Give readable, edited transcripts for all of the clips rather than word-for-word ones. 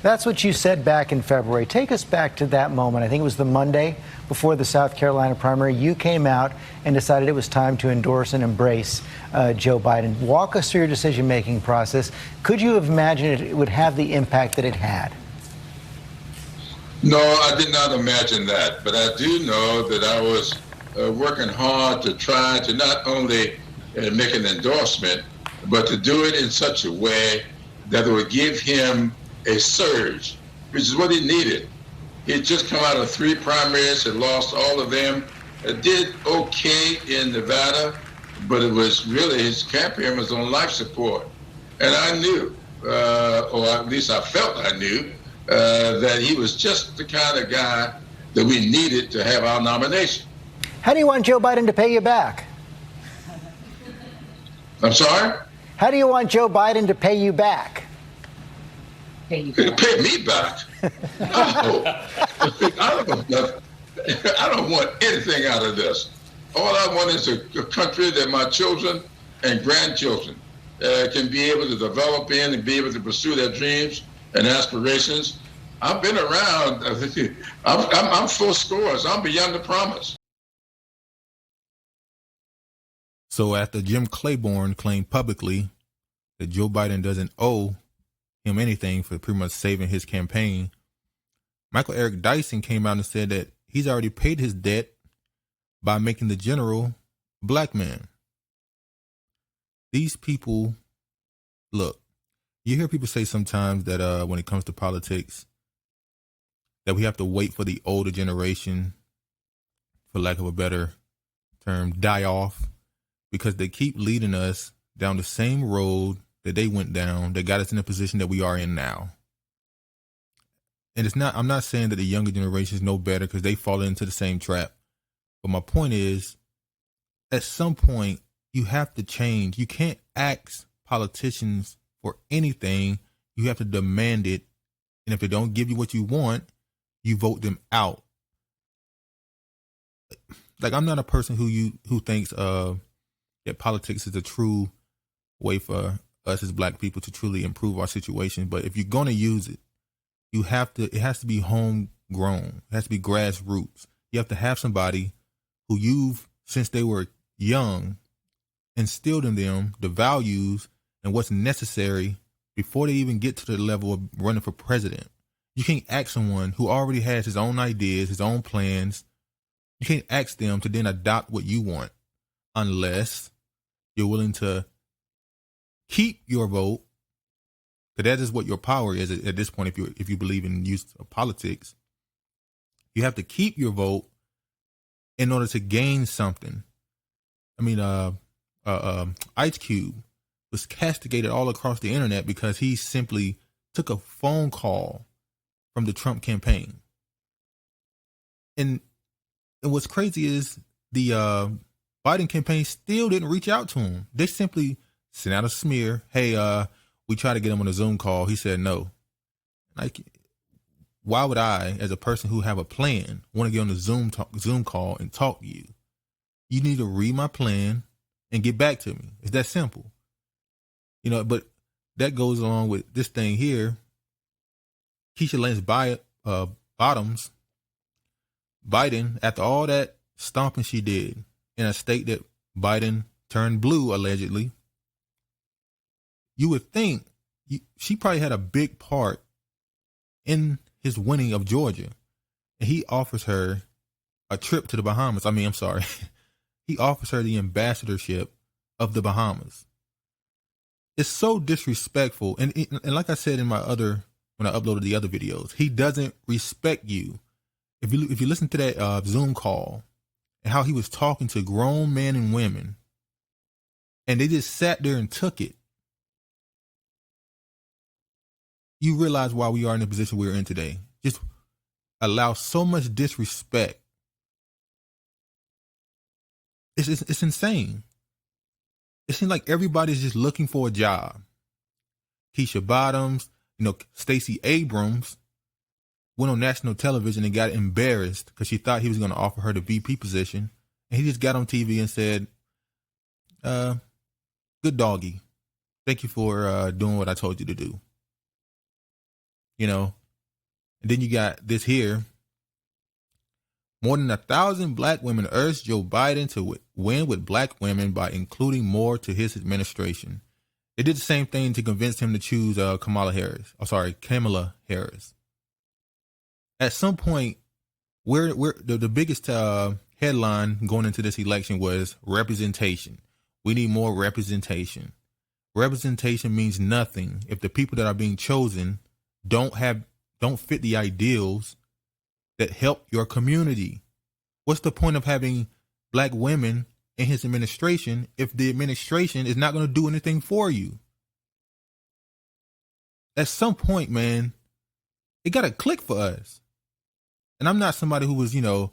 That's what you said back in February. Take us back to that moment. I think it was the Monday before the South Carolina primary. You came out and decided it was time to endorse and embrace Joe Biden. Walk us through your decision-making process. Could you have imagined it would have the impact that it had? No, I did not imagine that. But I do know that I was working hard to try to not only make an endorsement, but to do it in such a way that it would give him a surge, which is what he needed. He had just come out of 3 primaries, had lost all of them, did okay in Nevada, but it was really, his campaign was on life support. And I knew, or at least I felt I knew, that he was just the kind of guy that we needed to have our nomination. How do you want Joe Biden to pay you back? I'm sorry? How do you want Joe Biden to pay you back? Pay me back? No. I don't want anything out of this. All I want is a country that my children and grandchildren can be able to develop in and be able to pursue their dreams and aspirations. I've been around. I'm full scores. I'm beyond the promise. So after Jim Claiborne claimed publicly that Joe Biden doesn't owe him anything for pretty much saving his campaign, Michael Eric Dyson came out and said that he's already paid his debt by making the general a black man. These people, look, you hear people say sometimes that when it comes to politics, that we have to wait for the older generation, for lack of a better term, die off, because they keep leading us down the same road that they went down, that got us in the position that we are in now. And I'm not saying that the younger generations know better because they fall into the same trap. But my point is, at some point, you have to change. You can't ask politicians for anything. You have to demand it. And if they don't give you what you want, you vote them out. Like, I'm not a person who thinks that politics is a true way for us as black people to truly improve our situation. But if you're going to use it, it has to be homegrown. It has to be grassroots. You have to have somebody who you've, since they were young, instilled in them the values and what's necessary before they even get to the level of running for president. You can't ask someone who already has his own ideas, his own plans. You can't ask them to then adopt what you want unless you're willing to keep your vote, because that is what your power is at this point. If you believe in use of politics, you have to keep your vote in order to gain something. I mean, Ice Cube was castigated all across the internet because he simply took a phone call from the Trump campaign. And what's crazy is the Biden campaign still didn't reach out to him. They simply sent out a smear. Hey, we tried to get him on a Zoom call. He said no. Like, why would I, as a person who have a plan, want to get on the Zoom call and talk to you? You need to read my plan and get back to me. It's that simple. You know, but that goes along with this thing here. Keisha Lance Bottoms, Biden, after all that stomping she did in a state that Biden turned blue, allegedly, you would think she probably had a big part in his winning of Georgia. And he offers her a trip to the Bahamas. He offers her the ambassadorship of the Bahamas. It's so disrespectful. And like I said when I uploaded the other videos, he doesn't respect you. If you listen to that Zoom call and how he was talking to grown men and women, and they just sat there and took it, you realize why we are in the position we're in today. Just allow so much disrespect. It's insane. It seems like everybody's just looking for a job. Keisha Bottoms, Stacey Abrams went on national television and got embarrassed because she thought he was going to offer her the VP position. And he just got on TV and said, good doggy. Thank you for doing what I told you to do. you know. And then you got this here. More than 1,000 black women urged Joe Biden to win with black women by including more to his administration. They did the same thing to convince him to choose Kamala Harris. At some point, the biggest headline going into this election was representation. We need more representation. Representation means nothing if the people that are being chosen don't fit the ideals that help your community. What's the point of having black women in his administration if the administration is not going to do anything for you? At some point, man, it got to click for us. And I'm not somebody who was, who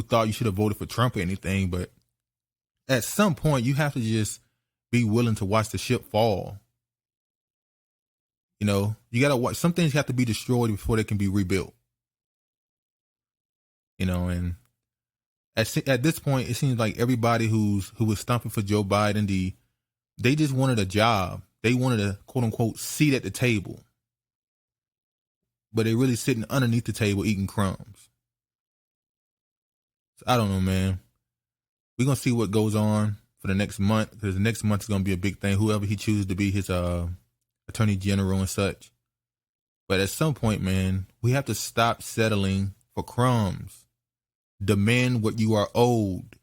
thought you should have voted for Trump or anything, but at some point you have to just be willing to watch the ship fall. You got to watch. Some things have to be destroyed before they can be rebuilt. And at this point, it seems like everybody who was stumping for Joe Biden, they just wanted a job. They wanted a quote unquote seat at the table, but they really sitting underneath the table eating crumbs. So I don't know, man. We're gonna see what goes on for the next month, because the next month is gonna be a big thing. Whoever he chooses to be his attorney general and such. But at some point, man, we have to stop settling for crumbs. Demand what you are owed.